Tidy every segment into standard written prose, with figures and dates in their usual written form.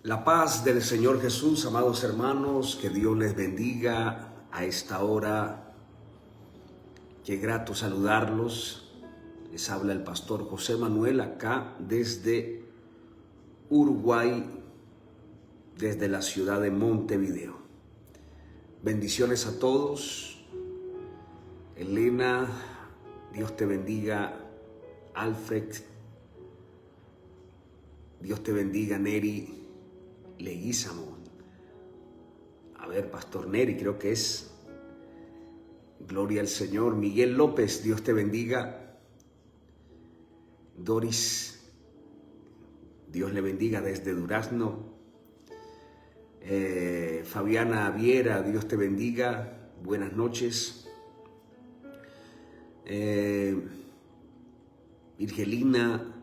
La paz del Señor Jesús, amados hermanos, que Dios les bendiga a esta hora. Qué grato saludarlos. Les habla el pastor José Manuel acá desde Uruguay, desde la ciudad de Montevideo. Bendiciones a todos. Elena, Dios te bendiga. Alfred, Dios te bendiga. Neri Leguízamo. A ver, Pastor Neri, creo que es. Gloria al Señor. Miguel López, Dios te bendiga. Doris, Dios le bendiga desde Durazno. Fabiana Viera, Dios te bendiga. Buenas noches. Virgelina,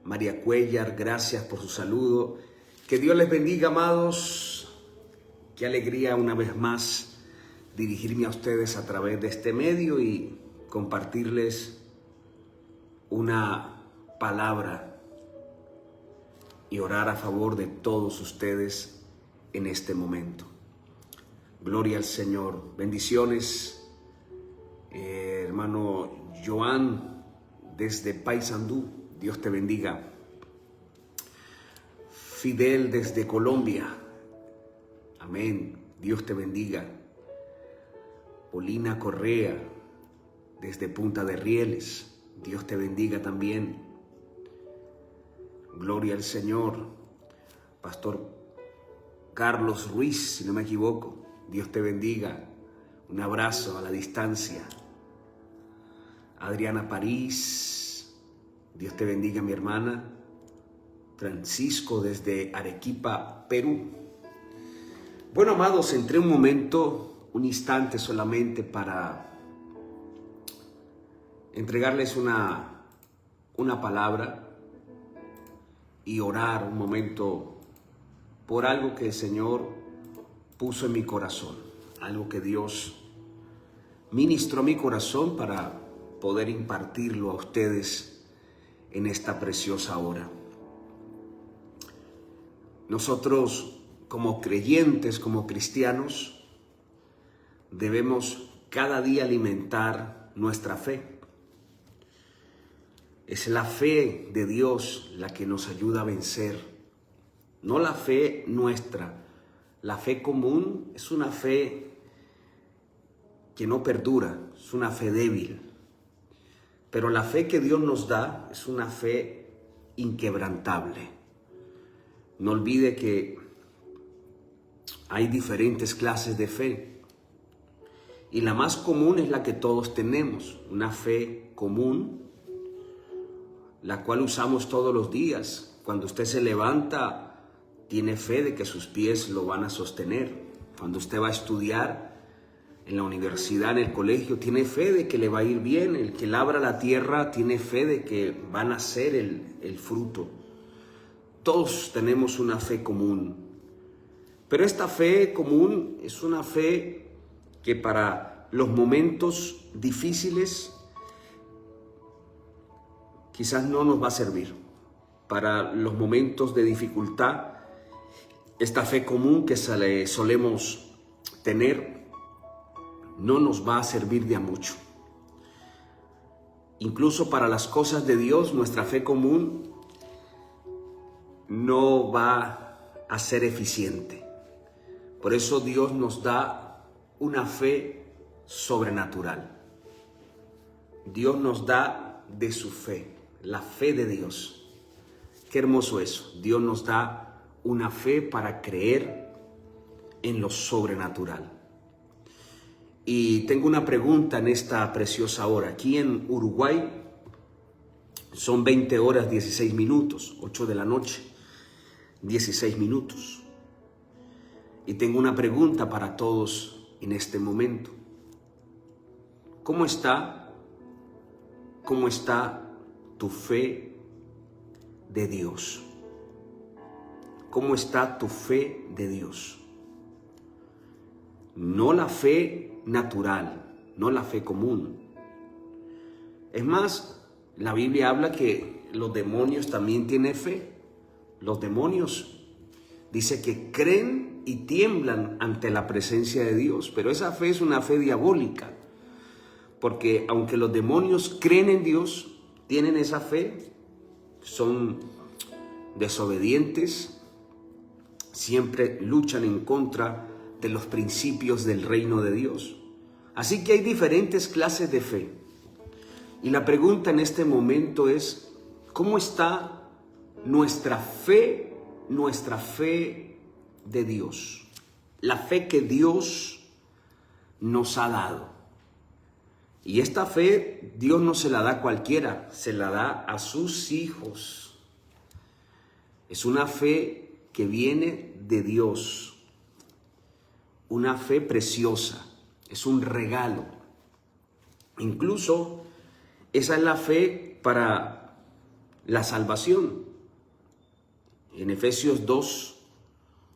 María Cuellar, gracias por su saludo. Que Dios les bendiga, amados. Qué alegría una vez más dirigirme a ustedes a través de este medio y compartirles una palabra y orar a favor de todos ustedes en este momento. Gloria al Señor. Bendiciones, hermano Joan, desde Paysandú. Dios te bendiga. Fidel desde Colombia. Amén. Dios te bendiga. Polina Correa desde Punta de Rieles. Dios te bendiga también. Gloria al Señor. Pastor Carlos Ruiz, si no me equivoco. Dios te bendiga. Un abrazo a la distancia. Adriana París. Dios te bendiga, mi hermana. Francisco desde Arequipa, Perú. Bueno, amados, entré un momento, un instante solamente para entregarles una palabra y orar un momento por algo que el Señor puso en mi corazón, algo que Dios ministró a mi corazón para poder impartirlo a ustedes en esta preciosa hora. Nosotros, como creyentes, como cristianos, debemos cada día alimentar nuestra fe. Es la fe de Dios la que nos ayuda a vencer, no la fe nuestra. La fe común es una fe que no perdura, es una fe débil. Pero la fe que Dios nos da es una fe inquebrantable. No olvide que hay diferentes clases de fe y la más común es la que todos tenemos, una fe común, la cual usamos todos los días. Cuando usted se levanta, tiene fe de que sus pies lo van a sostener. Cuando usted va a estudiar en la universidad, en el colegio, tiene fe de que le va a ir bien. El que labra la tierra tiene fe de que va a nacer el fruto. Todos tenemos una fe común, pero esta fe común es una fe que para los momentos difíciles quizás no nos va a servir. Para los momentos de dificultad, esta fe común que solemos tener no nos va a servir de a mucho. Incluso para las cosas de Dios, nuestra fe común no va a ser eficiente. Por eso Dios nos da una fe sobrenatural. Dios nos da de su fe, la fe de Dios. Qué hermoso eso. Dios nos da una fe para creer en lo sobrenatural. Y tengo una pregunta en esta preciosa hora. Aquí en Uruguay son 20 horas 16 minutos, 8 de la noche. 16 minutos. Y tengo una pregunta para todos en este momento. ¿Cómo está tu fe de Dios? ¿Cómo está tu fe de Dios? No la fe natural, no la fe común. Es más, la Biblia habla que los demonios también tienen fe. Los demonios Dice que creen y tiemblan ante la presencia de Dios, pero esa fe es una fe diabólica, porque aunque los demonios creen en Dios, tienen esa fe, son desobedientes, siempre luchan en contra de los principios del reino de Dios. Así que hay diferentes clases de fe. Y la pregunta en este momento es, ¿cómo está nuestra fe de Dios? La fe que Dios nos ha dado. Y esta fe Dios no se la da a cualquiera, se la da a sus hijos. Es una fe que viene de Dios, una fe preciosa, es un regalo. Incluso esa es la fe para la salvación. En Efesios 2,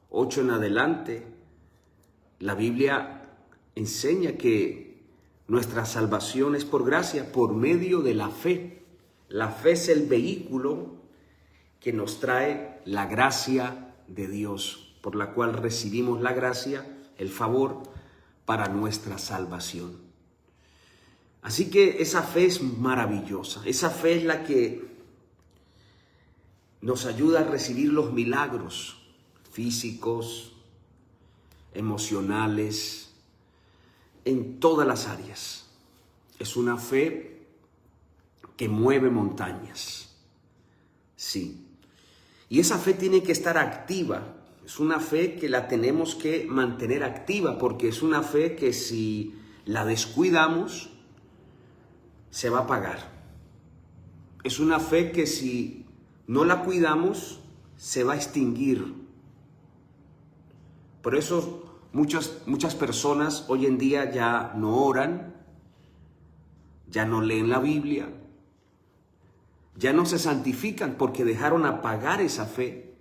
8 en adelante, la Biblia enseña que nuestra salvación es por gracia, por medio de la fe. La fe es el vehículo que nos trae la gracia de Dios, por la cual recibimos la gracia, el favor para nuestra salvación. Así que esa fe es maravillosa. Esa fe es la que nos ayuda a recibir los milagros físicos, emocionales, en todas las áreas. Es una fe que mueve montañas. Sí. Y esa fe tiene que estar activa. Es una fe que la tenemos que mantener activa, porque es una fe que si la descuidamos, se va a apagar. Es una fe que si no la cuidamos, se va a extinguir. Por eso muchas personas hoy en día ya no oran, ya no leen la Biblia, ya no se santifican porque dejaron apagar esa fe.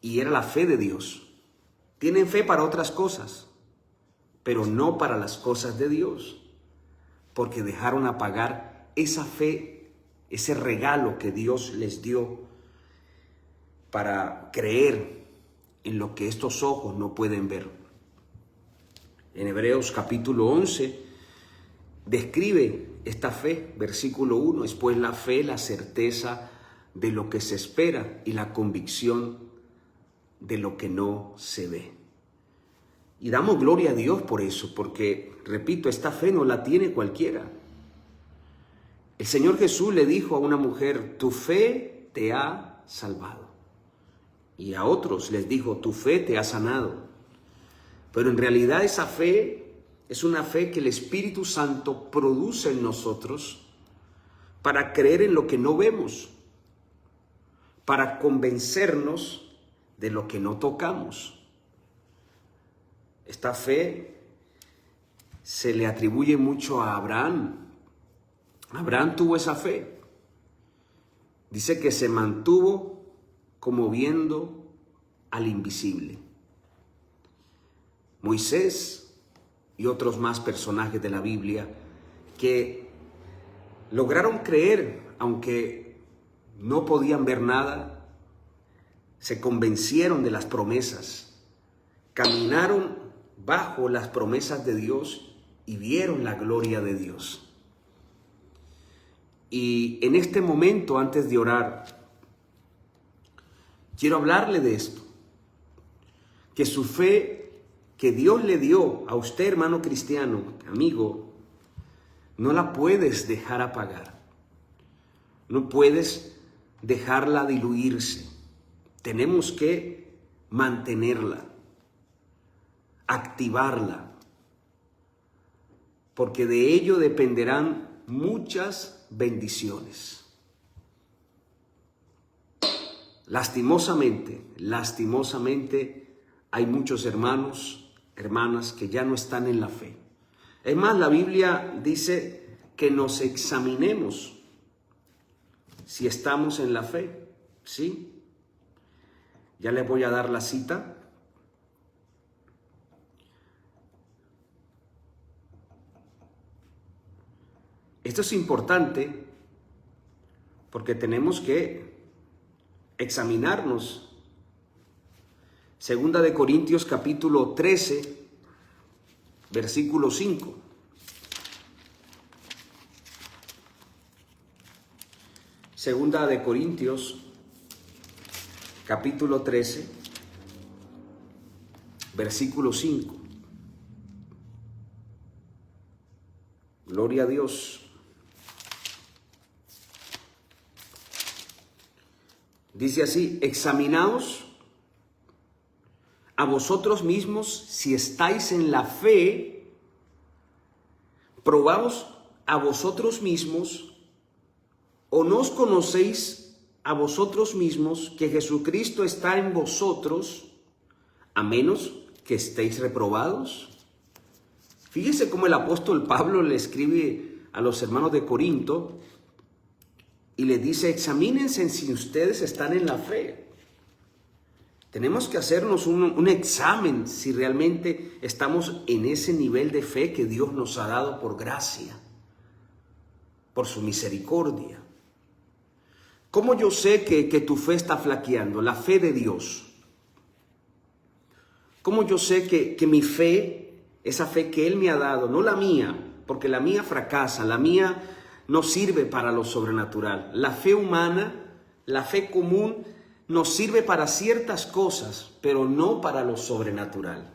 Y era la fe de Dios. Tienen fe para otras cosas, pero no para las cosas de Dios, porque dejaron apagar esa fe, ese regalo que Dios les dio para creer en lo que estos ojos no pueden ver. En Hebreos capítulo 11 describe esta fe, versículo 1, es pues la fe, la certeza de lo que se espera y la convicción de lo que no se ve. Y damos gloria a Dios por eso, porque, repito, esta fe no la tiene cualquiera. El Señor Jesús le dijo a una mujer, tu fe te ha salvado. Y a otros les dijo, tu fe te ha sanado. Pero en realidad esa fe es una fe que el Espíritu Santo produce en nosotros para creer en lo que no vemos, para convencernos de lo que no tocamos. Esta fe se le atribuye mucho a Abraham. Abraham tuvo esa fe. Dice que se mantuvo como viendo al invisible. Moisés y otros más personajes de la Biblia que lograron creer, aunque no podían ver nada, se convencieron de las promesas, caminaron bajo las promesas de Dios y vieron la gloria de Dios. Y en este momento, antes de orar, quiero hablarle de esto, que su fe que Dios le dio a usted, hermano cristiano, amigo, no la puedes dejar apagar, no puedes dejarla diluirse, tenemos que mantenerla, activarla, porque de ello dependerán muchas bendiciones. Lastimosamente, hay muchos hermanos, hermanas que ya no están en la fe. Es más, la Biblia dice que nos examinemos si estamos en la fe, ¿sí? Ya les voy a dar la cita. Esto es importante porque tenemos que examinarnos Segunda de Corintios capítulo 13, versículo 5. Segunda de Corintios capítulo 13, versículo 5. Gloria a Dios. Dice así: examinaos a vosotros mismos si estáis en la fe, probaos a vosotros mismos, o no os conocéis a vosotros mismos que Jesucristo está en vosotros, a menos que estéis reprobados. Fíjese cómo el apóstol Pablo le escribe a los hermanos de Corinto y le dice: examínense si ustedes están en la fe. Tenemos que hacernos un examen si realmente estamos en ese nivel de fe que Dios nos ha dado por gracia, por su misericordia. ¿Cómo yo sé que tu fe está flaqueando? La fe de Dios. ¿Cómo yo sé que mi fe, esa fe que Él me ha dado, no la mía, porque la mía fracasa, la mía no sirve para lo sobrenatural? La fe humana, la fe común, nos sirve para ciertas cosas, pero no para lo sobrenatural.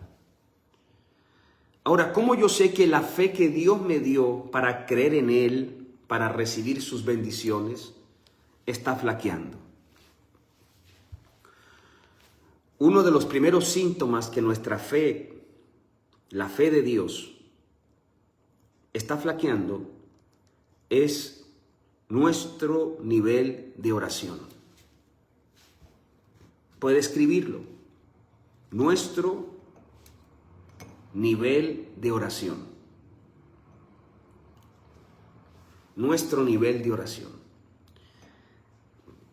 Ahora, ¿cómo yo sé que la fe que Dios me dio para creer en Él, para recibir sus bendiciones, está flaqueando? Uno de los primeros síntomas que nuestra fe, la fe de Dios, está flaqueando es nuestro nivel de oración. Puede escribirlo: nuestro nivel de oración. Nuestro nivel de oración.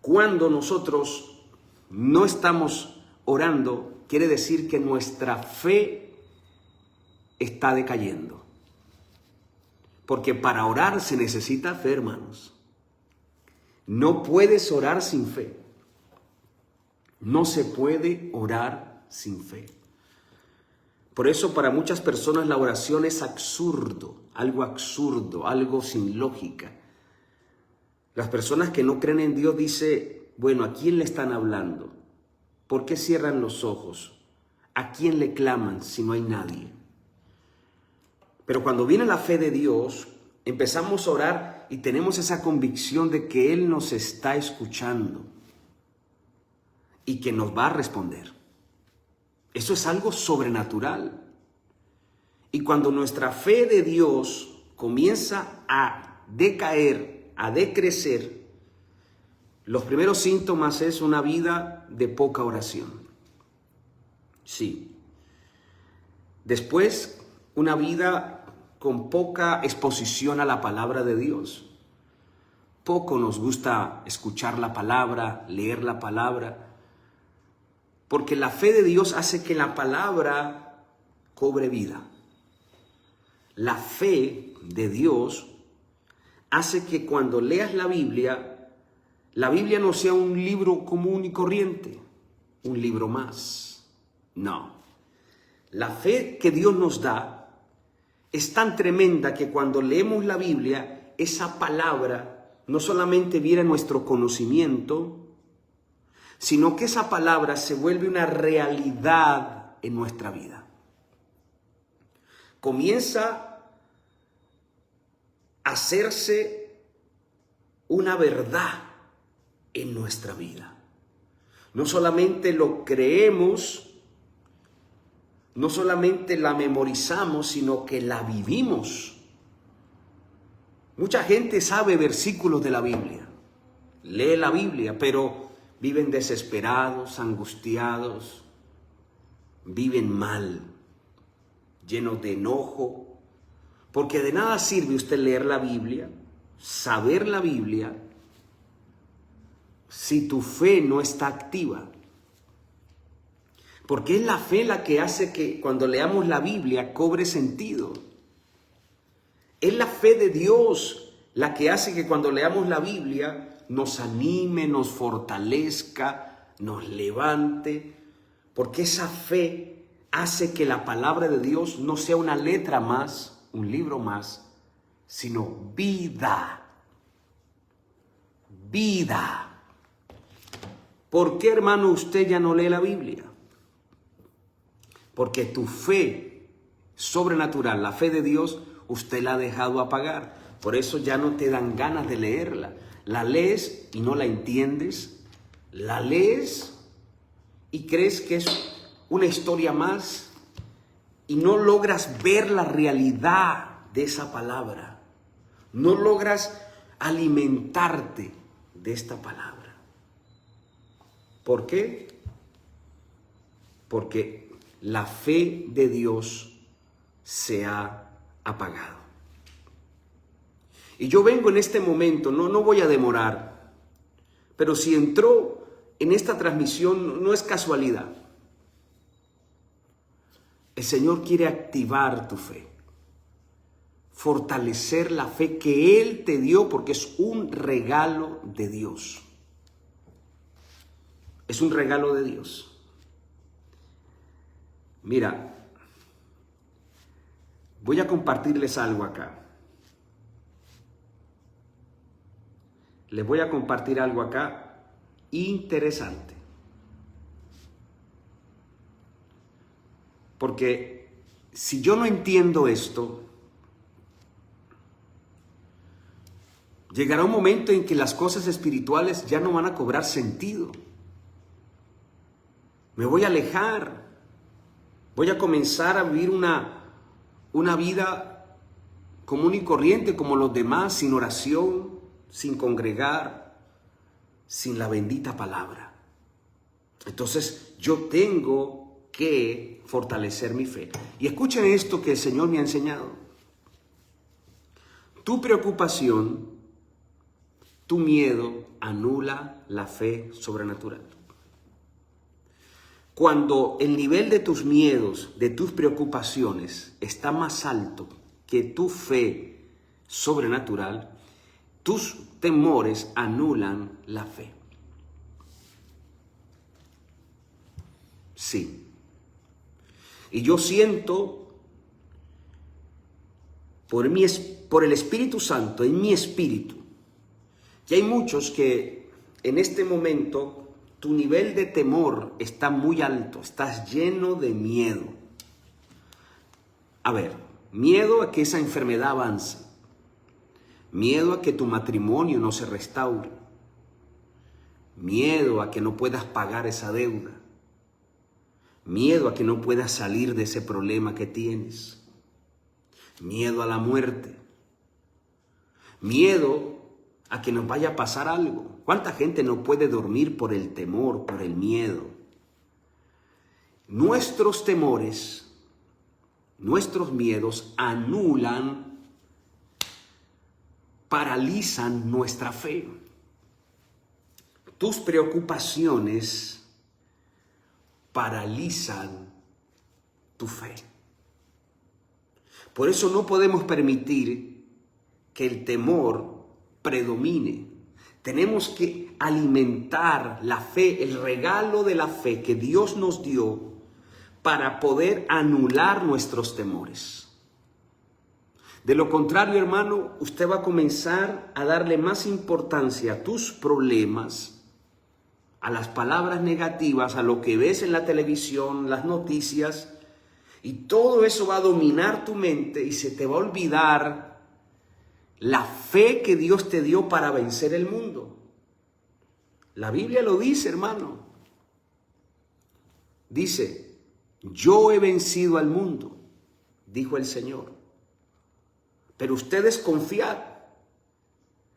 Cuando nosotros no estamos orando, quiere decir que nuestra fe está decayendo. Porque para orar se necesita fe, hermanos. No puedes orar sin fe. No se puede orar sin fe. Por eso para muchas personas la oración es absurdo, algo sin lógica. Las personas que no creen en Dios dicen: bueno, ¿a quién le están hablando? ¿Por qué cierran los ojos? ¿A quién le claman si no hay nadie? Pero cuando viene la fe de Dios, empezamos a orar y tenemos esa convicción de que Él nos está escuchando y que nos va a responder. Eso es algo sobrenatural. Y cuando nuestra fe de Dios comienza a decaer, a decrecer, los primeros síntomas es una vida de poca oración. Sí. Después, una vida con poca exposición a la palabra de Dios. Poco nos gusta escuchar la palabra, leer la palabra, porque la fe de Dios hace que la palabra cobre vida. La fe de Dios hace que cuando leas la Biblia no sea un libro común y corriente, un libro más. No. La fe que Dios nos da es tan tremenda que cuando leemos la Biblia, esa palabra no solamente viene a nuestro conocimiento, sino que esa palabra se vuelve una realidad en nuestra vida. Comienza a hacerse una verdad en nuestra vida. No solamente lo creemos, no solamente la memorizamos, sino que la vivimos. Mucha gente sabe versículos de la Biblia, lee la Biblia, pero viven desesperados, angustiados, viven mal, llenos de enojo, porque de nada sirve usted leer la Biblia, saber la Biblia, si tu fe no está activa. Porque es la fe la que hace que cuando leamos la Biblia cobre sentido. Es la fe de Dios la que hace que cuando leamos la Biblia nos anime, nos fortalezca, nos levante. Porque esa fe hace que la palabra de Dios no sea una letra más, un libro más, sino vida. Vida. ¿Por qué, hermano, usted ya no lee la Biblia? Porque tu fe sobrenatural, la fe de Dios, usted la ha dejado apagar. Por eso ya no te dan ganas de leerla. La lees y no la entiendes. La lees y crees que es una historia más y no logras ver la realidad de esa palabra. No logras alimentarte de esta palabra. ¿Por qué? Porque la fe de Dios se ha apagado. Y yo vengo en este momento, no voy a demorar, pero si entró en esta transmisión no es casualidad. El Señor quiere activar tu fe, fortalecer la fe que Él te dio porque es un regalo de Dios. Es un regalo de Dios. Mira, voy a compartirles algo acá. Les voy a compartir algo acá interesante. Porque si yo no entiendo esto, llegará un momento en que las cosas espirituales ya no van a cobrar sentido. Me voy a alejar. Voy a comenzar a vivir una vida común y corriente como los demás, sin oración, sin congregar, sin la bendita palabra. Entonces yo tengo que fortalecer mi fe. Y escuchen esto que el Señor me ha enseñado. Tu preocupación, tu miedo anula la fe sobrenatural. Cuando el nivel de tus miedos, de tus preocupaciones está más alto que tu fe sobrenatural, tus temores anulan la fe. Sí. Y yo siento por el Espíritu Santo, en mi espíritu, que hay muchos que en este momento tu nivel de temor está muy alto, estás lleno de miedo. A ver, miedo a que esa enfermedad avance, miedo a que tu matrimonio no se restaure, miedo a que no puedas pagar esa deuda, miedo a que no puedas salir de ese problema que tienes, miedo a la muerte, miedo a que nos vaya a pasar algo. ¿Cuánta gente no puede dormir por el temor, por el miedo? Nuestros temores, nuestros miedos anulan, paralizan nuestra fe. Tus preocupaciones paralizan tu fe. Por eso no podemos permitir que el temor predomine. Tenemos que alimentar la fe, el regalo de la fe que Dios nos dio para poder anular nuestros temores. De lo contrario, hermano, usted va a comenzar a darle más importancia a tus problemas, a las palabras negativas, a lo que ves en la televisión, las noticias, y todo eso va a dominar tu mente y se te va a olvidar la fe que Dios te dio para vencer el mundo. La Biblia lo dice, hermano. Dice, yo he vencido al mundo, dijo el Señor. Pero ustedes confían.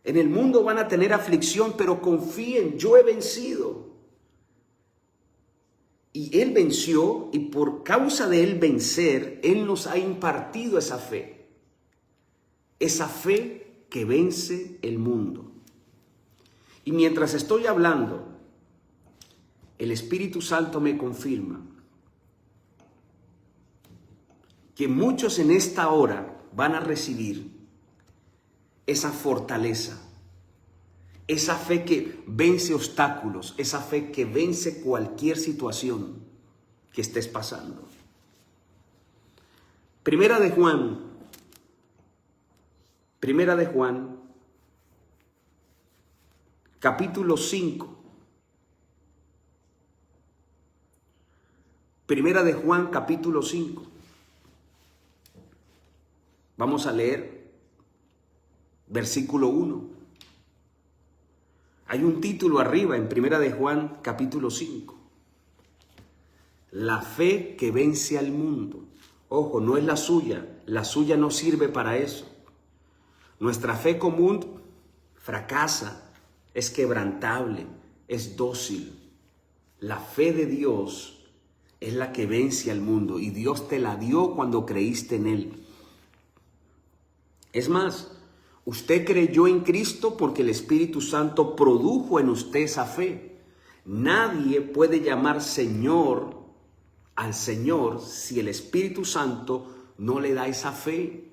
En el mundo van a tener aflicción, pero confíen, yo he vencido. Y Él venció, y por causa de Él vencer, Él nos ha impartido esa fe. Esa fe que vence el mundo. Y mientras estoy hablando, el Espíritu Santo me confirma que muchos en esta hora van a recibir esa fortaleza, esa fe que vence obstáculos, esa fe que vence cualquier situación. que estés pasando. Primera de Juan, capítulo 5. Primera de Juan, capítulo 5. Vamos a leer versículo 1. Hay un título arriba en Primera de Juan, capítulo 5. La fe que vence al mundo. Ojo, no es la suya no sirve para eso. Nuestra fe común fracasa, es quebrantable, es dócil. La fe de Dios es la que vence al mundo y Dios te la dio cuando creíste en Él. Es más, usted creyó en Cristo porque el Espíritu Santo produjo en usted esa fe. Nadie puede llamar Señor al Señor si el Espíritu Santo no le da esa fe.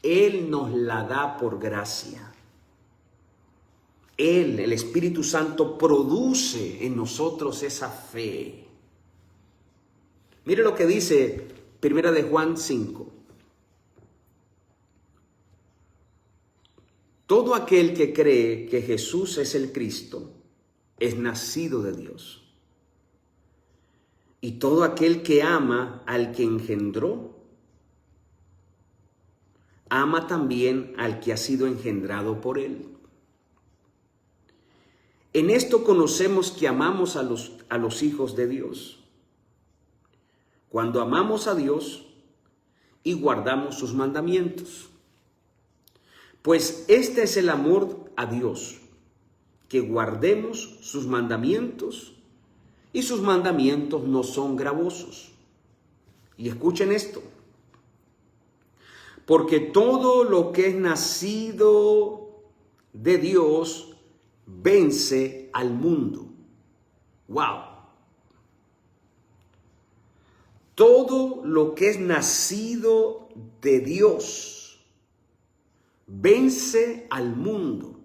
Él nos la da por gracia. Él, el Espíritu Santo, produce en nosotros esa fe. Mire lo que dice Primera de Juan 5. Todo aquel que cree que Jesús es el Cristo es nacido de Dios. Y todo aquel que ama al que engendró, ama también al que ha sido engendrado por él. En esto conocemos que amamos a los hijos de Dios, cuando amamos a Dios y guardamos sus mandamientos. Pues este es el amor a Dios, que guardemos sus mandamientos, y sus mandamientos no son gravosos. Y escuchen esto, porque todo lo que es nacido de Dios vence al mundo. ¡Wow! Todo lo que es nacido de Dios vence al mundo.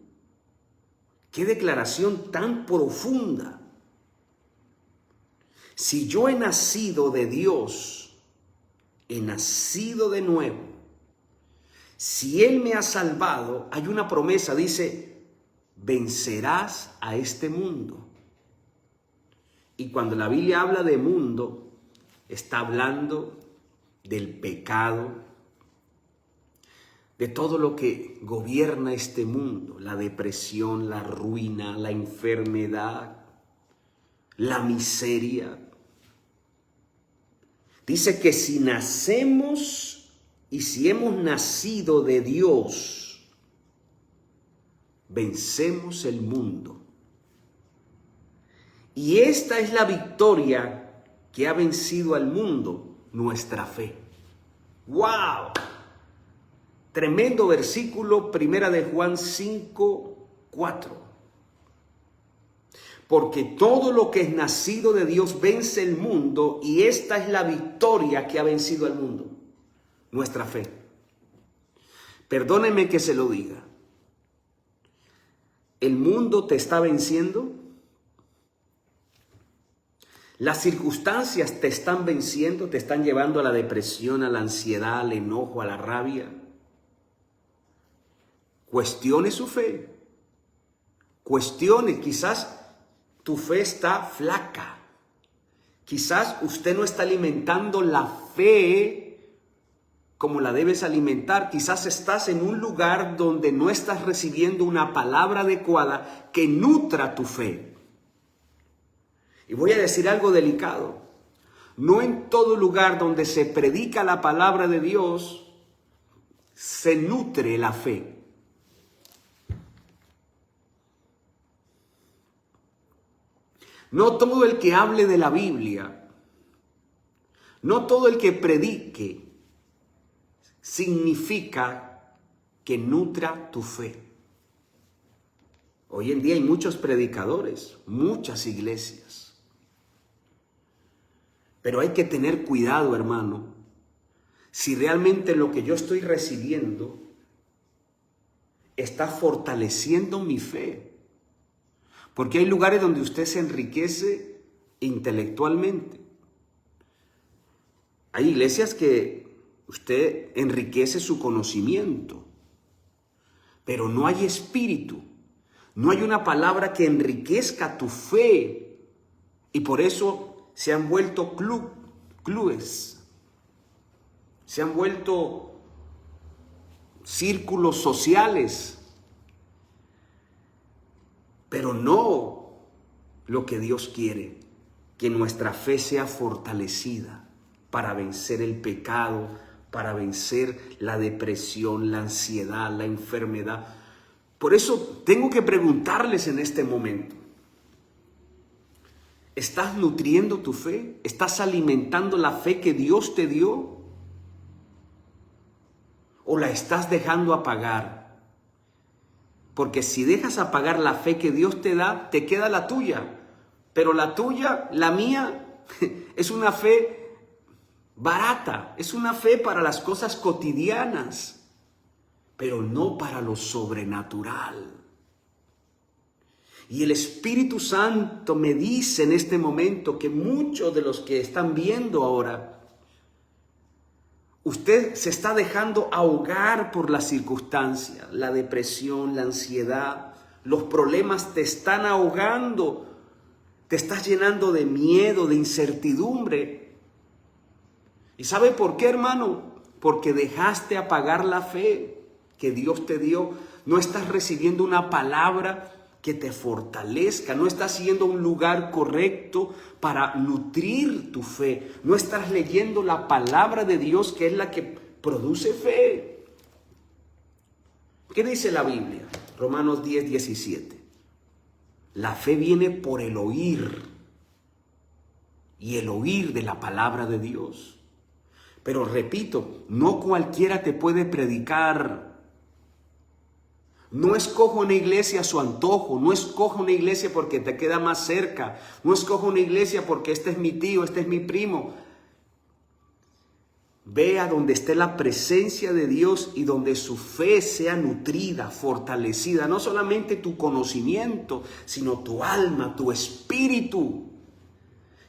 ¡Qué declaración tan profunda! Si yo he nacido de Dios, he nacido de nuevo, si Él me ha salvado, hay una promesa, dice, vencerás a este mundo. Y cuando la Biblia habla de mundo, está hablando del pecado, de todo lo que gobierna este mundo, la depresión, la ruina, la enfermedad, la miseria. Dice que si nacemos y si hemos nacido de Dios, vencemos el mundo. Y esta es la victoria que ha vencido al mundo, nuestra fe. ¡Wow! Tremendo versículo, Primera de Juan 5, 4. Porque todo lo que es nacido de Dios vence el mundo, y esta es la victoria que ha vencido al mundo, nuestra fe. Perdóneme que se lo diga. ¿El mundo te está venciendo? ¿Las circunstancias te están venciendo? ¿Te están llevando a la depresión, a la ansiedad, al enojo, a la rabia? Cuestione su fe. Cuestione, quizás tu fe está flaca. Quizás usted no está alimentando la fe como la debes alimentar. Quizás estás en un lugar donde no estás recibiendo una palabra adecuada que nutra tu fe. Y voy a decir algo delicado. No en todo lugar donde se predica la palabra de Dios se nutre la fe. No todo el que hable de la Biblia, no todo el que predique, significa que nutra tu fe. Hoy en día hay muchos predicadores, muchas iglesias. Pero hay que tener cuidado, hermano, si realmente lo que yo estoy recibiendo está fortaleciendo mi fe. Porque hay lugares donde usted se enriquece intelectualmente. Hay iglesias que usted enriquece su conocimiento, pero no hay espíritu. No hay una palabra que enriquezca tu fe. Y por eso se han vuelto clubes. Se han vuelto círculos sociales. Pero no lo que Dios quiere. Que nuestra fe sea fortalecida para vencer el pecado, para vencer la depresión, la ansiedad, la enfermedad. Por eso tengo que preguntarles en este momento, ¿estás nutriendo tu fe? ¿Estás alimentando la fe que Dios te dio? ¿O la estás dejando apagar? Porque si dejas apagar la fe que Dios te da, te queda la tuya. Pero la tuya, la mía, es una fe barata, es una fe para las cosas cotidianas, pero no para lo sobrenatural. Y el Espíritu Santo me dice en este momento que muchos de los que están viendo ahora, usted se está dejando ahogar por las circunstancias, la depresión, la ansiedad, los problemas te están ahogando, te estás llenando de miedo, de incertidumbre. ¿Y sabe por qué, hermano? Porque dejaste apagar la fe que Dios te dio. No estás recibiendo una palabra que te fortalezca. No estás yendo a un lugar correcto para nutrir tu fe. No estás leyendo la palabra de Dios, que es la que produce fe. ¿Qué dice la Biblia? Romanos 10:17. La fe viene por el oír, y el oír de la palabra de Dios. Pero repito, no cualquiera te puede predicar. No escoja una iglesia a su antojo, no escoja una iglesia porque te queda más cerca, no escoja una iglesia porque este es mi tío, este es mi primo. Ve a donde esté la presencia de Dios y donde su fe sea nutrida, fortalecida, no solamente tu conocimiento, sino tu alma, tu espíritu.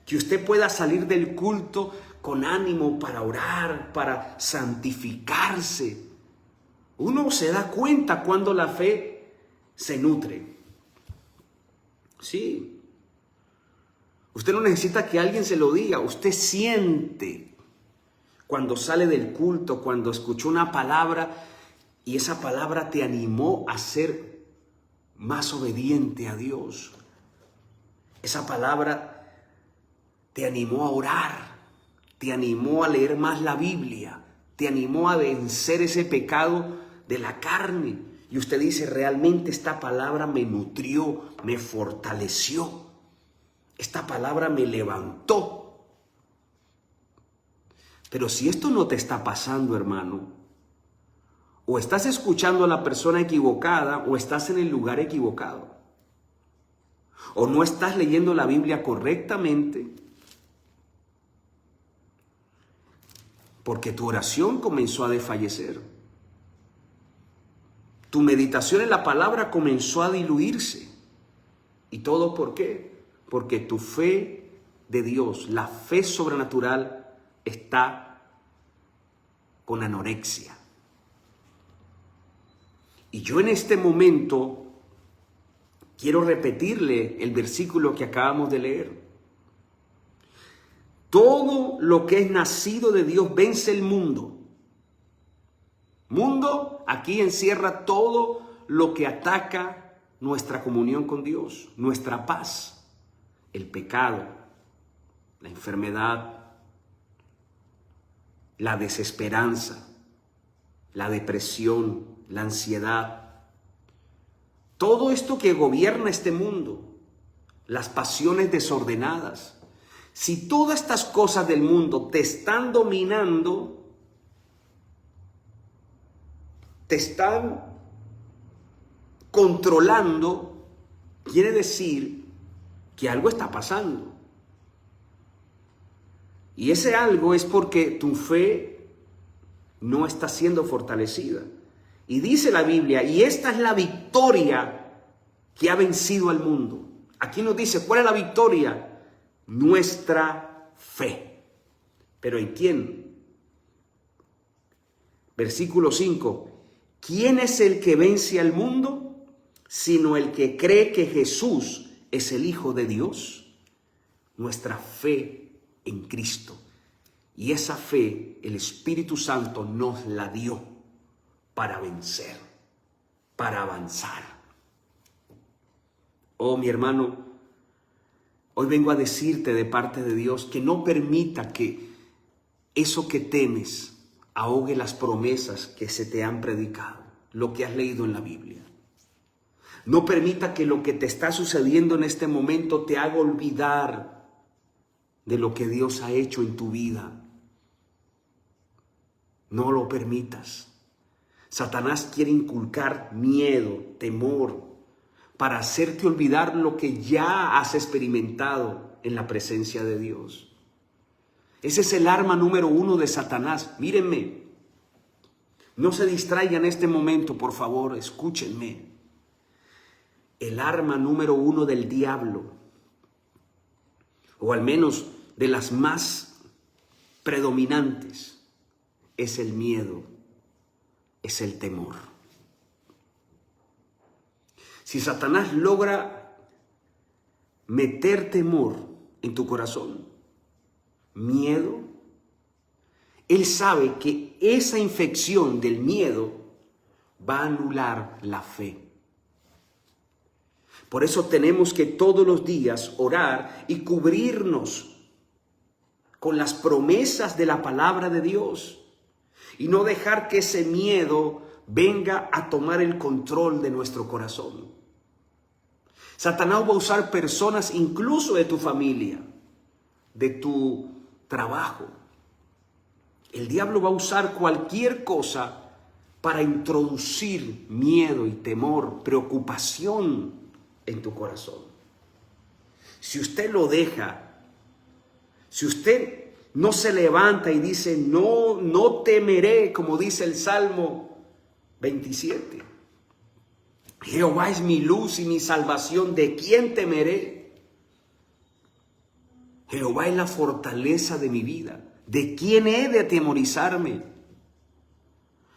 Que usted pueda salir del culto con ánimo para orar, para santificarse. Uno se da cuenta cuando la fe se nutre. Sí. Usted no necesita que alguien se lo diga. Usted siente cuando sale del culto, cuando escuchó una palabra y esa palabra te animó a ser más obediente a Dios. Esa palabra te animó a orar, te animó a leer más la Biblia, te animó a vencer ese pecado de la carne. Y usted dice, realmente esta palabra me nutrió, me fortaleció. Esta palabra me levantó. Pero si esto no te está pasando, hermano, o estás escuchando a la persona equivocada o estás en el lugar equivocado, o no estás leyendo la Biblia correctamente, porque tu oración comenzó a desfallecer. Tu meditación en la palabra comenzó a diluirse. ¿Y todo por qué? Porque tu fe de Dios, la fe sobrenatural, está con anorexia. Y yo en este momento quiero repetirle el versículo que acabamos de leer. Todo lo que es nacido de Dios vence el mundo. Mundo aquí encierra todo lo que ataca nuestra comunión con Dios, nuestra paz, el pecado, la enfermedad, la desesperanza, la depresión, la ansiedad. Todo esto que gobierna este mundo, las pasiones desordenadas. Si todas estas cosas del mundo te están dominando, te están controlando, quiere decir que algo está pasando. Y ese algo es porque tu fe no está siendo fortalecida. Y dice la Biblia, y esta es la victoria que ha vencido al mundo. Aquí nos dice, ¿cuál es la victoria? Nuestra fe. ¿Pero en quién? Versículo 5. ¿Quién es el que vence al mundo? Sino el que cree que Jesús es el Hijo de Dios. Nuestra fe en Cristo. Y esa fe el Espíritu Santo nos la dio para vencer, para avanzar. Oh, mi hermano, hoy vengo a decirte de parte de Dios que no permita que eso que temes ahogue las promesas que se te han predicado, lo que has leído en la Biblia. No permita que lo que te está sucediendo en este momento te haga olvidar de lo que Dios ha hecho en tu vida. No lo permitas. Satanás quiere inculcar miedo, temor, para hacerte olvidar lo que ya has experimentado en la presencia de Dios. Ese es el arma número 1 de Satanás. Mírenme, no se distraigan en este momento, por favor, escúchenme. El arma número 1 del diablo, o al menos de las más predominantes, es el miedo, es el temor. Si Satanás logra meter temor en tu corazón, miedo, él sabe que esa infección del miedo va a anular la fe. Por eso tenemos que todos los días orar y cubrirnos con las promesas de la palabra de Dios y no dejar que ese miedo venga a tomar el control de nuestro corazón. Satanás va a usar personas incluso de tu familia, de tu trabajo. El diablo va a usar cualquier cosa para introducir miedo y temor, preocupación en tu corazón. Si usted lo deja, si usted no se levanta y dice, no temeré, como dice el Salmo 27. Jehová es mi luz y mi salvación, ¿de quién temeré? Jehová es la fortaleza de mi vida, ¿de quién he de atemorizarme?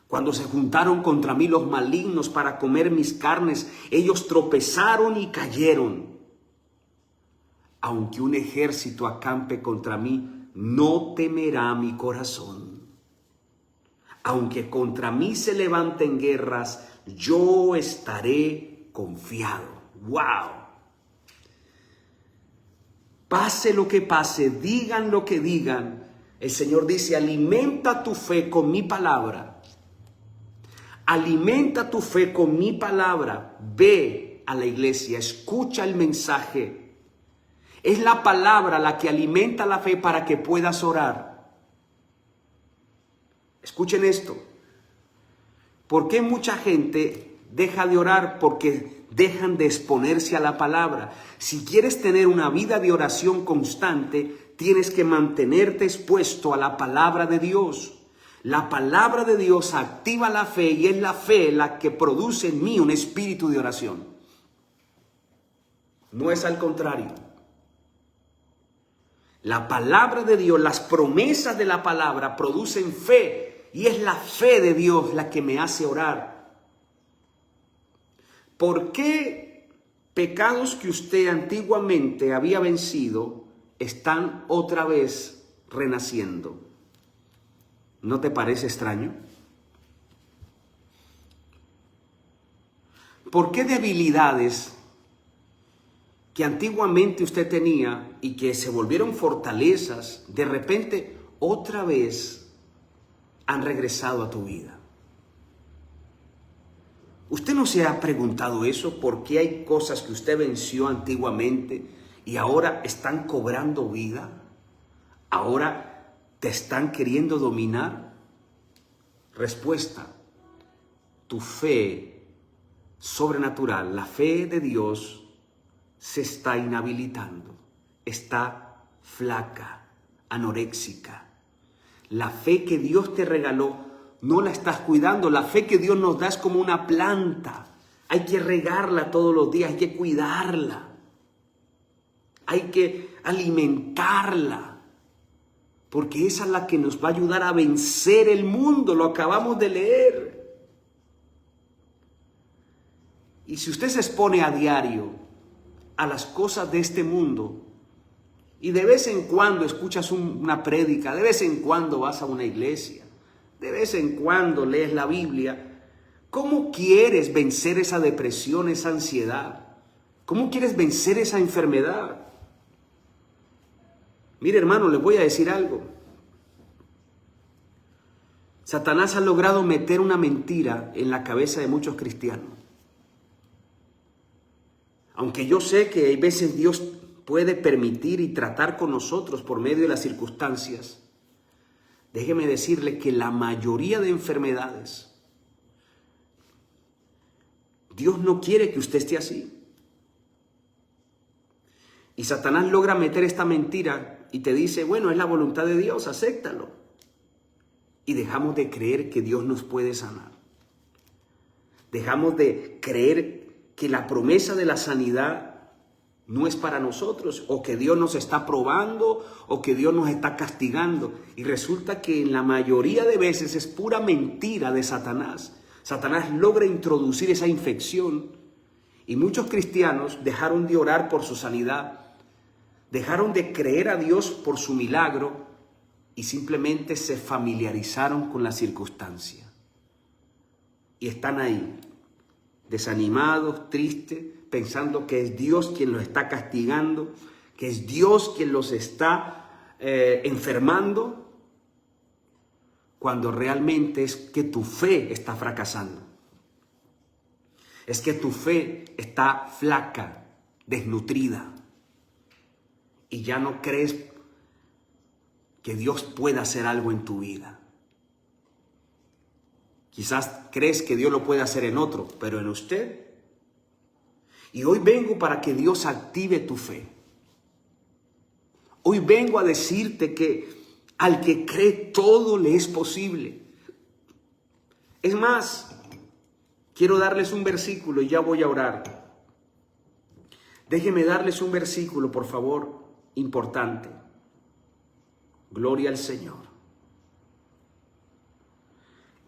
Cuando se juntaron contra mí los malignos para comer mis carnes, ellos tropezaron y cayeron. Aunque un ejército acampe contra mí, no temerá mi corazón. Aunque contra mí se levanten guerras, yo estaré confiado. ¡Wow! Pase lo que pase, digan lo que digan, el Señor dice, alimenta tu fe con mi palabra. Alimenta tu fe con mi palabra. Ve a la iglesia, escucha el mensaje. Es la palabra la que alimenta la fe para que puedas orar. Escuchen esto. ¿Por qué mucha gente deja de orar? Porque dejan de exponerse a la palabra. Si quieres tener una vida de oración constante, tienes que mantenerte expuesto a la palabra de Dios. La palabra de Dios activa la fe y es la fe la que produce en mí un espíritu de oración. No es al contrario. La palabra de Dios, las promesas de la palabra producen fe y es la fe de Dios la que me hace orar. ¿Por qué pecados que usted antiguamente había vencido están otra vez renaciendo? ¿No te parece extraño? ¿Por qué debilidades que antiguamente usted tenía y que se volvieron fortalezas, de repente otra vez han regresado a tu vida? ¿Usted no se ha preguntado eso? ¿Por qué hay cosas que usted venció antiguamente y ahora están cobrando vida? ¿Ahora te están queriendo dominar? Respuesta: tu fe sobrenatural, la fe de Dios, se está inhabilitando, está flaca, anoréxica. La fe que Dios te regaló no la estás cuidando. La fe que Dios nos da es como una planta. Hay que regarla todos los días, hay que cuidarla, hay que alimentarla. porque esa es la que nos va a ayudar a vencer el mundo, lo acabamos de leer. Y si usted se expone a diario a las cosas de este mundo, y de vez en cuando escuchas una prédica, de vez en cuando vas a una iglesia, de vez en cuando lees la Biblia, ¿cómo quieres vencer esa depresión, esa ansiedad? ¿Cómo quieres vencer esa enfermedad? Mire, hermano, les voy a decir algo. Satanás ha logrado meter una mentira en la cabeza de muchos cristianos. Aunque yo sé que hay veces Dios puede permitir y tratar con nosotros por medio de las circunstancias, déjeme decirle que la mayoría de enfermedades, Dios no quiere que usted esté así. Y Satanás logra meter esta mentira y te dice, bueno, es la voluntad de Dios, acéptalo. Y dejamos de creer que Dios nos puede sanar. Dejamos de creer que la promesa de la sanidad no es para nosotros, o que Dios nos está probando, o que Dios nos está castigando. Y resulta que en la mayoría de veces es pura mentira de Satanás. Satanás logra introducir esa infección y muchos cristianos dejaron de orar por su sanidad, dejaron de creer a Dios por su milagro y simplemente se familiarizaron con la circunstancia. Y están ahí, desanimados, tristes, pensando que es Dios quien los está castigando, que es Dios quien los está enfermando, cuando realmente es que tu fe está fracasando. Es que tu fe está flaca, desnutrida, y ya no crees que Dios pueda hacer algo en tu vida. Quizás crees que Dios lo puede hacer en otro, pero en usted. Y hoy vengo para que Dios active tu fe. Hoy vengo a decirte que al que cree todo le es posible. Es más, quiero darles un versículo y ya voy a orar. Déjenme darles un versículo, por favor, importante. Gloria al Señor.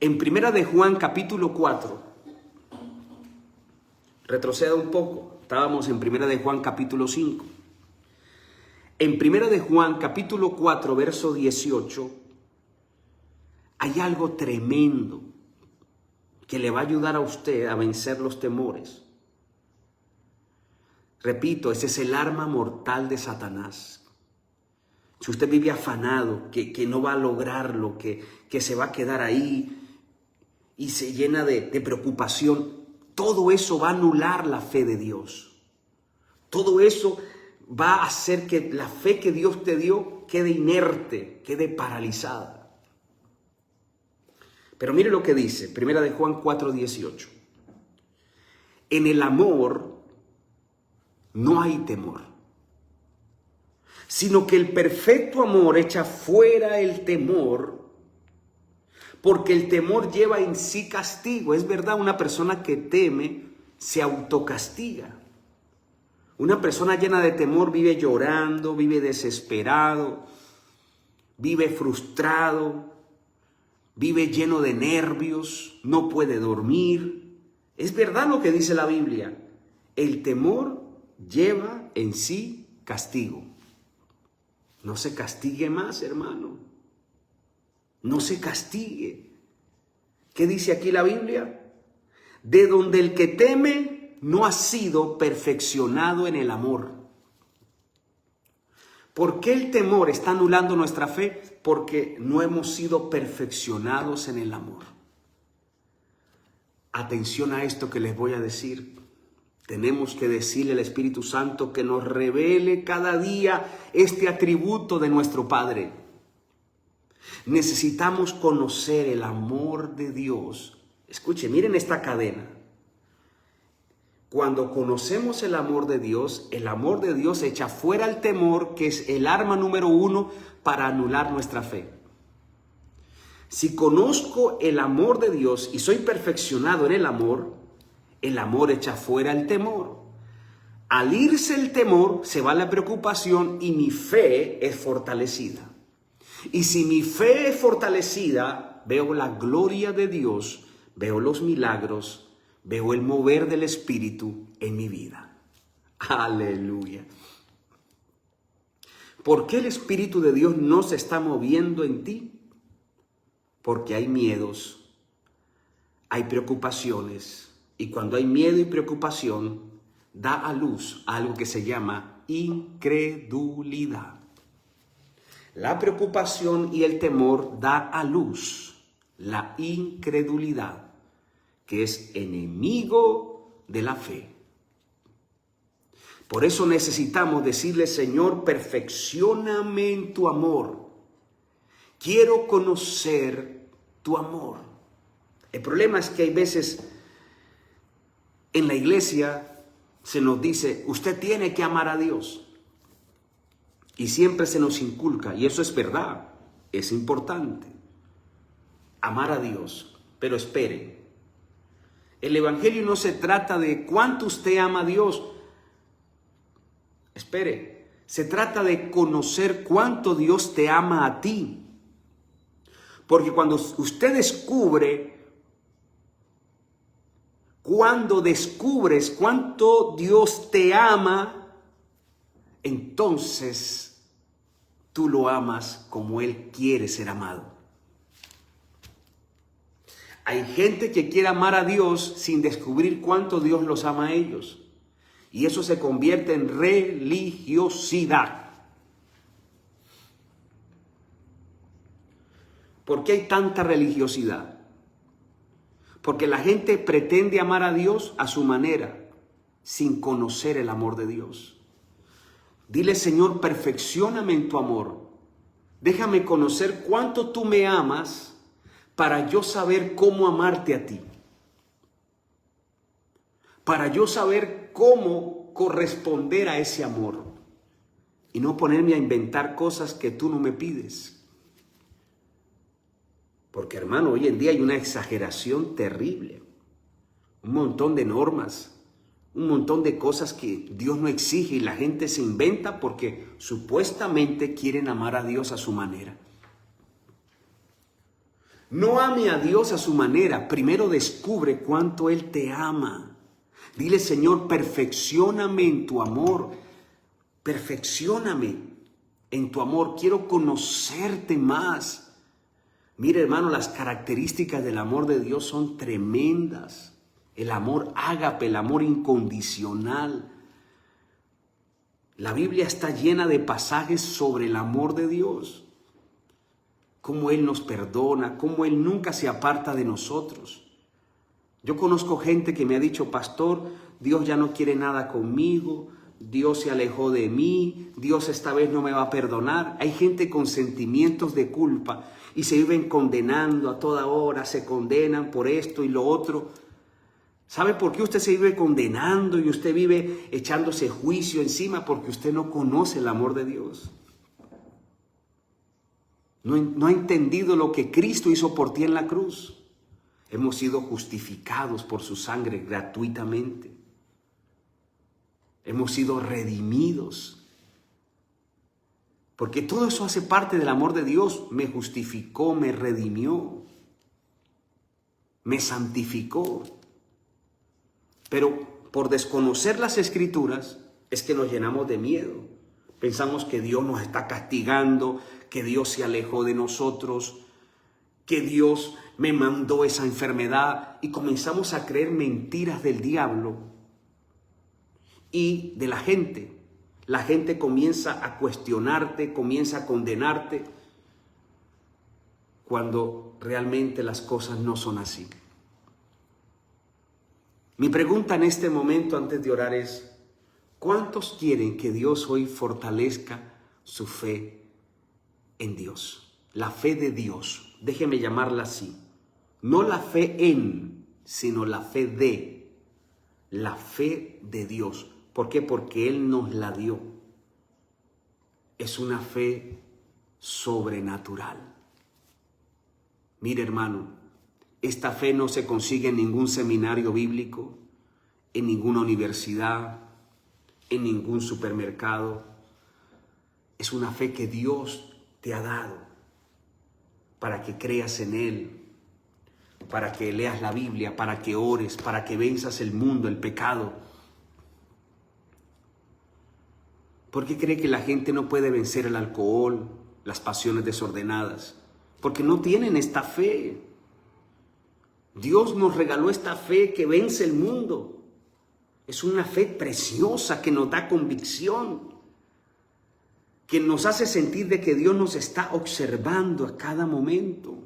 En Primera de Juan, capítulo 4. Retroceda un poco. Estábamos en Primera de Juan, capítulo 5. En Primera de Juan, capítulo 4, verso 18, hay algo tremendo que le va a ayudar a usted a vencer los temores. Repito, ese es el arma mortal de Satanás. Si usted vive afanado, que no va a lograrlo, que se va a quedar ahí y se llena de preocupación, todo eso va a anular la fe de Dios. Todo eso va a hacer que la fe que Dios te dio quede inerte, quede paralizada. Pero mire lo que dice, Primera de Juan 4:18. En el amor no hay temor, sino que el perfecto amor echa fuera el temor, porque el temor lleva en sí castigo. Es verdad, una persona que teme se autocastiga. Una persona llena de temor vive llorando, vive desesperado, vive frustrado, vive lleno de nervios, no puede dormir. Es verdad lo que dice la Biblia. El temor lleva en sí castigo. No se castigue más, hermano. No se castigue. ¿Qué dice aquí la Biblia? De donde el que teme no ha sido perfeccionado en el amor. ¿Por qué el temor está anulando nuestra fe? Porque no hemos sido perfeccionados en el amor. Atención a esto que les voy a decir. Tenemos que decirle al Espíritu Santo que nos revele cada día este atributo de nuestro Padre. Necesitamos conocer el amor de Dios. Escuche, miren esta cadena. Cuando conocemos el amor de Dios echa fuera el temor, que es el arma número 1 para anular nuestra fe. Si conozco el amor de Dios y soy perfeccionado en el amor echa fuera el temor. Al irse el temor, se va la preocupación y mi fe es fortalecida. Y si mi fe es fortalecida, veo la gloria de Dios, veo los milagros, veo el mover del Espíritu en mi vida. Aleluya. ¿Por qué el Espíritu de Dios no se está moviendo en ti? Porque hay miedos, hay preocupaciones. Y cuando hay miedo y preocupación, da a luz algo que se llama incredulidad. La preocupación y el temor da a luz la incredulidad, que es enemigo de la fe. Por eso necesitamos decirle: Señor, perfeccióname en tu amor. Quiero conocer tu amor. El problema es que hay veces en la iglesia se nos dice: usted tiene que amar a Dios. Y siempre se nos inculca, y eso es verdad, es importante, amar a Dios. Pero espere, el evangelio no se trata de cuánto usted ama a Dios. Espere, se trata de conocer cuánto Dios te ama a ti. Porque cuando usted descubres cuánto Dios te ama, entonces tú lo amas como Él quiere ser amado. Hay gente que quiere amar a Dios sin descubrir cuánto Dios los ama a ellos. Y eso se convierte en religiosidad. ¿Por qué hay tanta religiosidad? Porque la gente pretende amar a Dios a su manera, sin conocer el amor de Dios. Dile: Señor, perfeccióname en tu amor. Déjame conocer cuánto tú me amas para yo saber cómo amarte a ti. Para yo saber cómo corresponder a ese amor. Y no ponerme a inventar cosas que tú no me pides. Porque, hermano, hoy en día hay una exageración terrible. Un montón de normas. Un montón de cosas que Dios no exige y la gente se inventa porque supuestamente quieren amar a Dios a su manera. No ame a Dios a su manera. Primero descubre cuánto Él te ama. Dile: Señor, perfeccióname en tu amor. Perfeccióname en tu amor. Quiero conocerte más. Mire, hermano, las características del amor de Dios son tremendas. El amor ágape, el amor incondicional. La Biblia está llena de pasajes sobre el amor de Dios. Cómo Él nos perdona, cómo Él nunca se aparta de nosotros. Yo conozco gente que me ha dicho: pastor, Dios ya no quiere nada conmigo, Dios se alejó de mí, Dios esta vez no me va a perdonar. Hay gente con sentimientos de culpa y se viven condenando a toda hora, se condenan por esto y lo otro. ¿Sabe por qué usted se vive condenando y usted vive echándose juicio encima? Porque usted no conoce el amor de Dios. No ha entendido lo que Cristo hizo por ti en la cruz. Hemos sido justificados por su sangre gratuitamente. Hemos sido redimidos. Porque todo eso hace parte del amor de Dios. Me justificó, me redimió, me santificó. Pero por desconocer las Escrituras es que nos llenamos de miedo. Pensamos que Dios nos está castigando, que Dios se alejó de nosotros, que Dios me mandó esa enfermedad, y comenzamos a creer mentiras del diablo y de la gente. La gente comienza a cuestionarte, comienza a condenarte, cuando realmente las cosas no son así. Mi pregunta en este momento antes de orar es: ¿cuántos quieren que Dios hoy fortalezca su fe en Dios? La fe de Dios, déjeme llamarla así. No la fe en, sino la fe de. La fe de Dios. ¿Por qué? Porque Él nos la dio. Es una fe sobrenatural. Mire, hermano, esta fe no se consigue en ningún seminario bíblico, en ninguna universidad, en ningún supermercado. Es una fe que Dios te ha dado. para que creas en Él, para que leas la Biblia, para que ores, para que venzas el mundo, el pecado. ¿Por qué cree que la gente no puede vencer el alcohol, las pasiones desordenadas? Porque no tienen esta fe. Dios nos regaló esta fe que vence el mundo. Es una fe preciosa que nos da convicción, que nos hace sentir de que Dios nos está observando a cada momento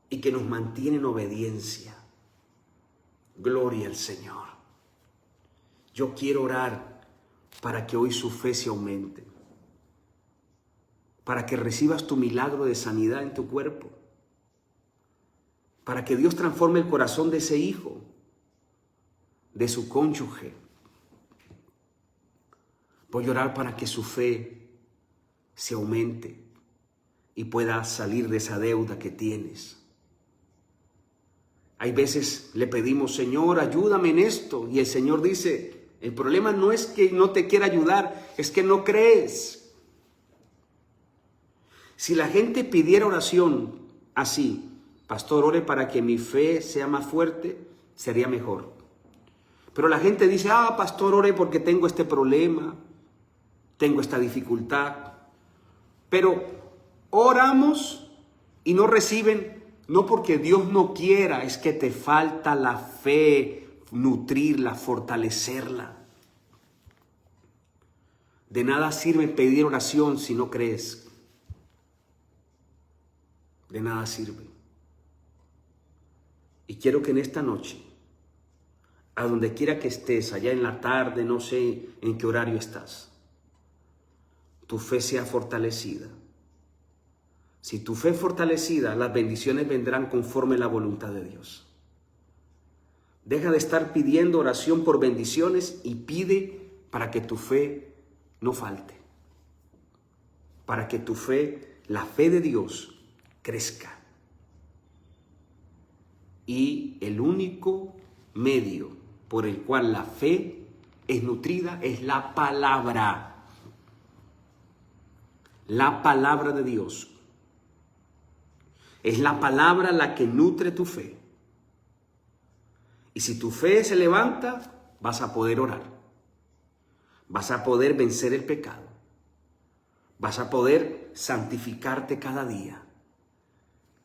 y que nos mantiene en obediencia. Gloria al Señor. Yo quiero orar para que hoy su fe se aumente, para que recibas tu milagro de sanidad en tu cuerpo, para que Dios transforme el corazón de ese hijo, de su cónyuge. Voy a orar para que su fe se aumente y pueda salir de esa deuda que tienes. Hay veces le pedimos, Señor, ayúdame en esto. Y el Señor dice, el problema no es que no te quiera ayudar, es que no crees. Si la gente pidiera oración así, pastor, ore para que mi fe sea más fuerte, sería mejor. Pero la gente dice, pastor, ore porque tengo este problema, tengo esta dificultad. Pero oramos y no reciben. No porque Dios no quiera, es que te falta la fe, nutrirla, fortalecerla. De nada sirve pedir oración si no crees. De nada sirve. Y quiero que en esta noche, a donde quiera que estés, allá en la tarde, no sé en qué horario estás, tu fe sea fortalecida. Si tu fe es fortalecida, las bendiciones vendrán conforme a la voluntad de Dios. Deja de estar pidiendo oración por bendiciones y pide para que tu fe no falte. Para que tu fe, la fe de Dios, crezca. Y el único medio por el cual la fe es nutrida es la palabra. La palabra de Dios. Es la palabra la que nutre tu fe. Y si tu fe se levanta, vas a poder orar. Vas a poder vencer el pecado. Vas a poder santificarte cada día.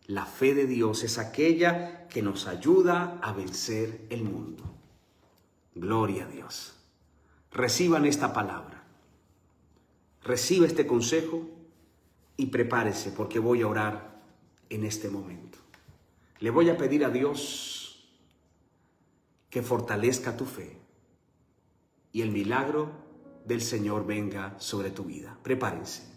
La fe de Dios es aquella que nos ayuda a vencer el mundo. Gloria a Dios. Reciban esta palabra. Reciba este consejo y prepárese porque voy a orar en este momento. Le voy a pedir a Dios que fortalezca tu fe y el milagro del Señor venga sobre tu vida. Prepárense.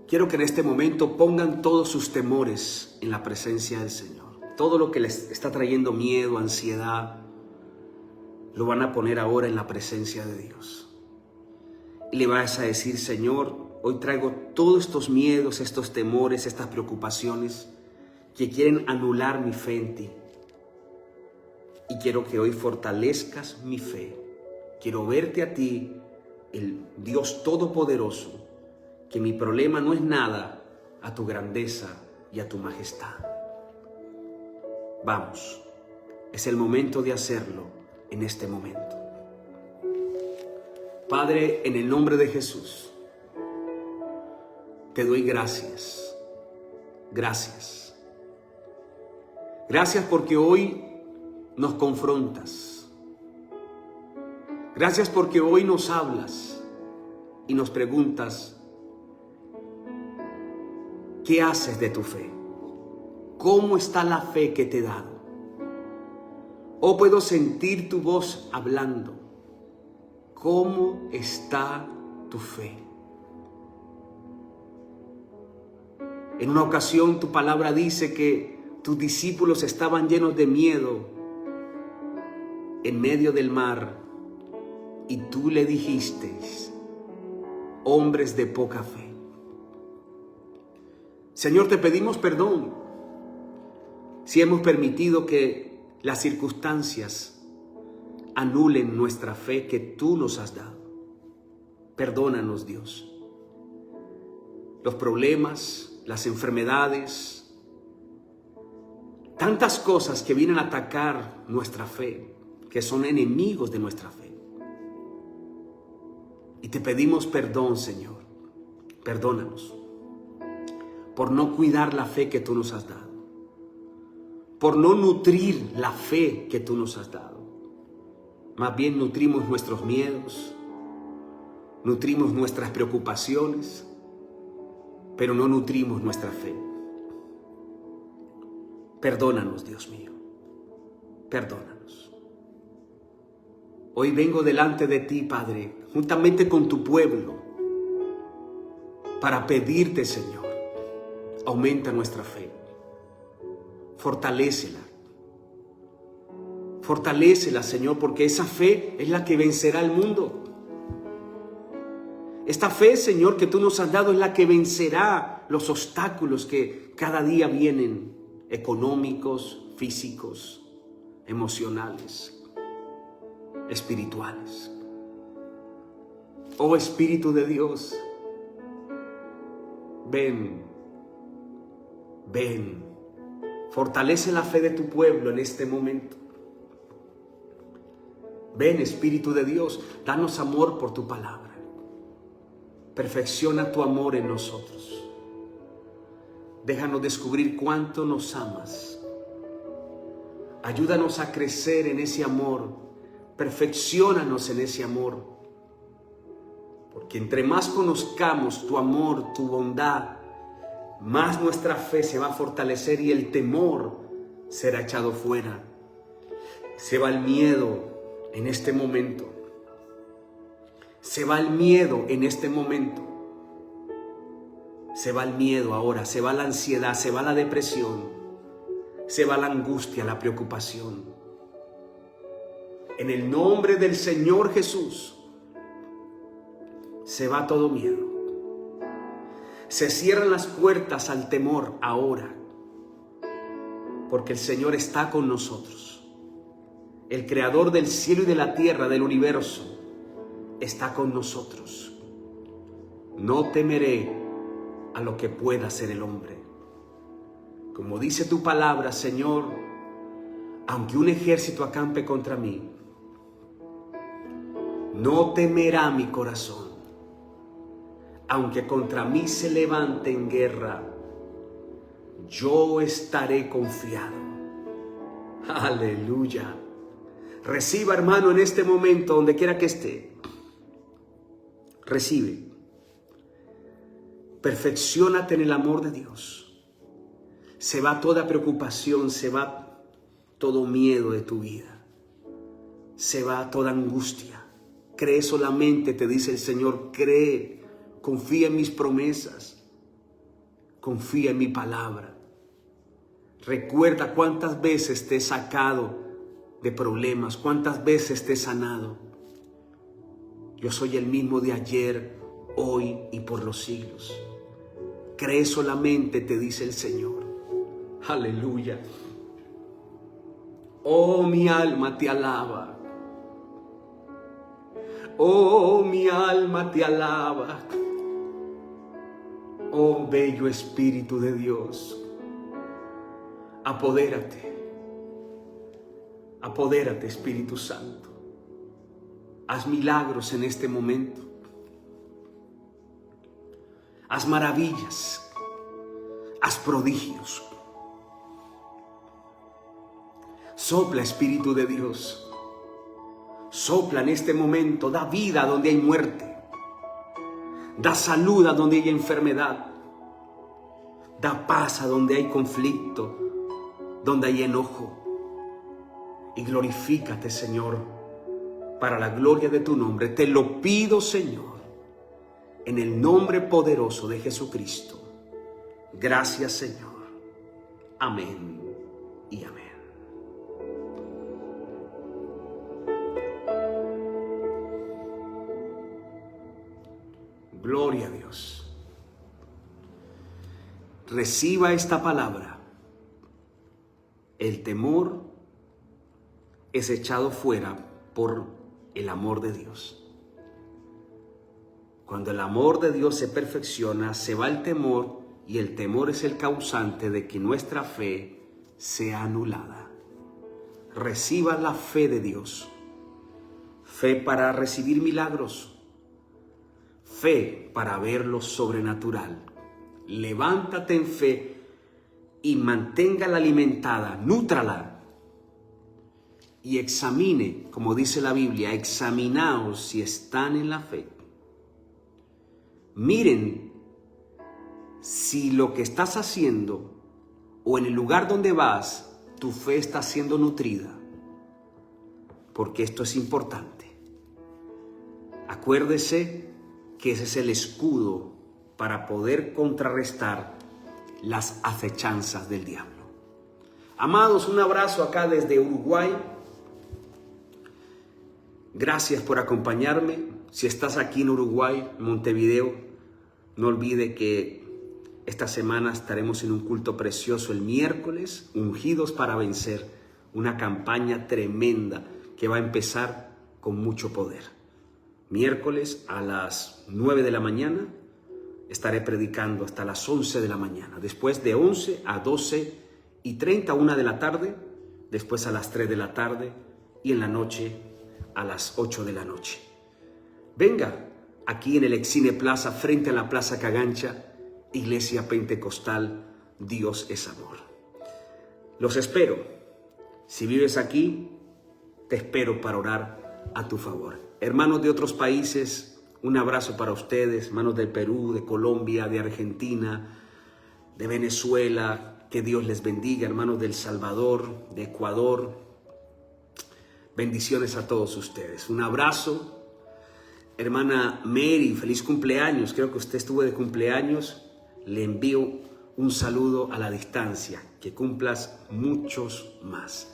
Quiero que en este momento pongan todos sus temores en la presencia del Señor. Todo lo que les está trayendo miedo, ansiedad, lo van a poner ahora en la presencia de Dios. Y le vas a decir, Señor, hoy traigo todos estos miedos, estos temores, estas preocupaciones que quieren anular mi fe en ti. Y quiero que hoy fortalezcas mi fe. Quiero verte a ti, el Dios Todopoderoso, que mi problema no es nada a tu grandeza y a tu majestad. Vamos, es el momento de hacerlo en este momento. Padre, en el nombre de Jesús, te doy gracias. Gracias. Gracias porque hoy nos confrontas. Gracias porque hoy nos hablas y nos preguntas, ¿qué haces de tu fe? ¿Cómo está la fe que te he dado? ¿O puedo sentir tu voz hablando? ¿Cómo está tu fe? En una ocasión tu palabra dice que tus discípulos estaban llenos de miedo en medio del mar y tú le dijiste, hombres de poca fe. Señor, te pedimos perdón si hemos permitido que las circunstancias anulen nuestra fe que tú nos has dado. Perdónanos, Dios. Los problemas, las enfermedades, tantas cosas que vienen a atacar nuestra fe, que son enemigos de nuestra fe. Y te pedimos perdón, Señor. Perdónanos por no cuidar la fe que tú nos has dado, por no nutrir la fe que tú nos has dado. Más bien nutrimos nuestros miedos, nutrimos nuestras preocupaciones, pero no nutrimos nuestra fe. Perdónanos, Dios mío, perdónanos. Hoy vengo delante de ti, Padre, juntamente con tu pueblo, para pedirte, Señor, aumenta nuestra fe, fortalécela. Fortalécela, Señor, porque esa fe es la que vencerá al mundo. Esta fe, Señor, que tú nos has dado es la que vencerá los obstáculos que cada día vienen, económicos, físicos, emocionales, espirituales. Oh Espíritu de Dios, ven, ven, fortalece la fe de tu pueblo en este momento. Ven, Espíritu de Dios, danos amor por tu palabra. Perfecciona tu amor en nosotros. Déjanos descubrir cuánto nos amas. Ayúdanos a crecer en ese amor. Perfecciónanos en ese amor. Porque entre más conozcamos tu amor, tu bondad, más nuestra fe se va a fortalecer y el temor será echado fuera. Se va el miedo en este momento. Se va el miedo en este momento. Se va el miedo ahora, se va la ansiedad, se va la depresión, se va la angustia, la preocupación. En el nombre del Señor Jesús, se va todo miedo. Se cierran las puertas al temor ahora, porque el Señor está con nosotros. El Creador del cielo y de la tierra, del universo, está con nosotros. No temeré a lo que pueda hacer el hombre. Como dice tu palabra, Señor, aunque un ejército acampe contra mí, no temerá mi corazón. Aunque contra mí se levante en guerra, yo estaré confiado. Aleluya. Reciba, hermano, en este momento, donde quiera que esté. Recibe. Perfecciónate en el amor de Dios. Se va toda preocupación, se va todo miedo de tu vida. Se va toda angustia. Cree solamente, te dice el Señor, cree, confía en mis promesas, confía en mi palabra. Recuerda cuántas veces te he sacado de problemas, cuántas veces te he sanado. Yo soy el mismo de ayer, hoy y por los siglos. Cree solamente, te dice el Señor. Aleluya. Oh, mi alma te alaba. Oh, mi alma te alaba. Oh, bello Espíritu de Dios. Apodérate. Apodérate, Espíritu Santo. Haz milagros en este momento. Haz maravillas. Haz prodigios. Sopla, Espíritu de Dios. Sopla en este momento. Da vida donde hay muerte. Da salud a donde hay enfermedad. Da paz a donde hay conflicto, donde hay enojo. Y glorifícate, Señor, para la gloria de tu nombre. Te lo pido, Señor, en el nombre poderoso de Jesucristo. Gracias, Señor. Amén y amén. Gloria a Dios. Reciba esta palabra. El temor es echado fuera por el amor de Dios. Cuando el amor de Dios se perfecciona, se va el temor, y el temor es el causante de que nuestra fe sea anulada. Reciba la fe de Dios. Fe para recibir milagros. Fe para ver lo sobrenatural. Levántate en fe y manténgala alimentada, nútrala. Y examine, como dice la Biblia, examinaos si están en la fe. Miren si lo que estás haciendo o en el lugar donde vas, tu fe está siendo nutrida. Porque esto es importante. Acuérdese que ese es el escudo para poder contrarrestar las acechanzas del diablo. Amados, un abrazo acá desde Uruguay. Gracias por acompañarme. Si estás aquí en Uruguay, Montevideo, no olvide que esta semana estaremos en un culto precioso el miércoles, Ungidos para Vencer, una campaña tremenda que va a empezar con mucho poder. Miércoles a las 9 de la mañana estaré predicando hasta las 11 de la mañana. Después de 11 a 12:30, 1 de la tarde. Después a las 3 de la tarde y en la noche a las 8 de la noche. Venga, aquí en el Excine Plaza, frente a la Plaza Cagancha, Iglesia Pentecostal, Dios es amor. Los espero. Si vives aquí, te espero para orar a tu favor. Hermanos de otros países, un abrazo para ustedes, hermanos del Perú, de Colombia, de Argentina, de Venezuela, que Dios les bendiga, hermanos del Salvador, de Ecuador. Bendiciones a todos ustedes. Un abrazo. Hermana Mary, feliz cumpleaños. Creo que usted estuvo de cumpleaños. Le envío un saludo a la distancia. Que cumplas muchos más.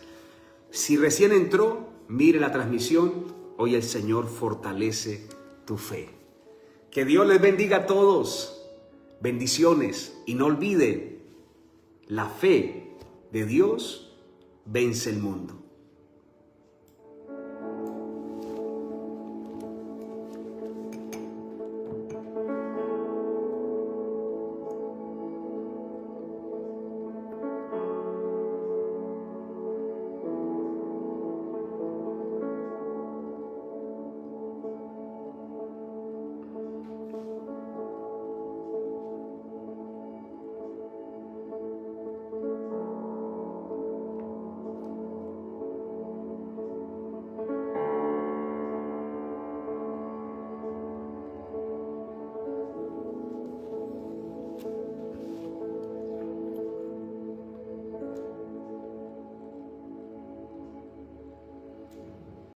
Si recién entró, mire la transmisión. Hoy el Señor fortalece tu fe. Que Dios les bendiga a todos. Bendiciones. Y no olvide, la fe de Dios vence el mundo.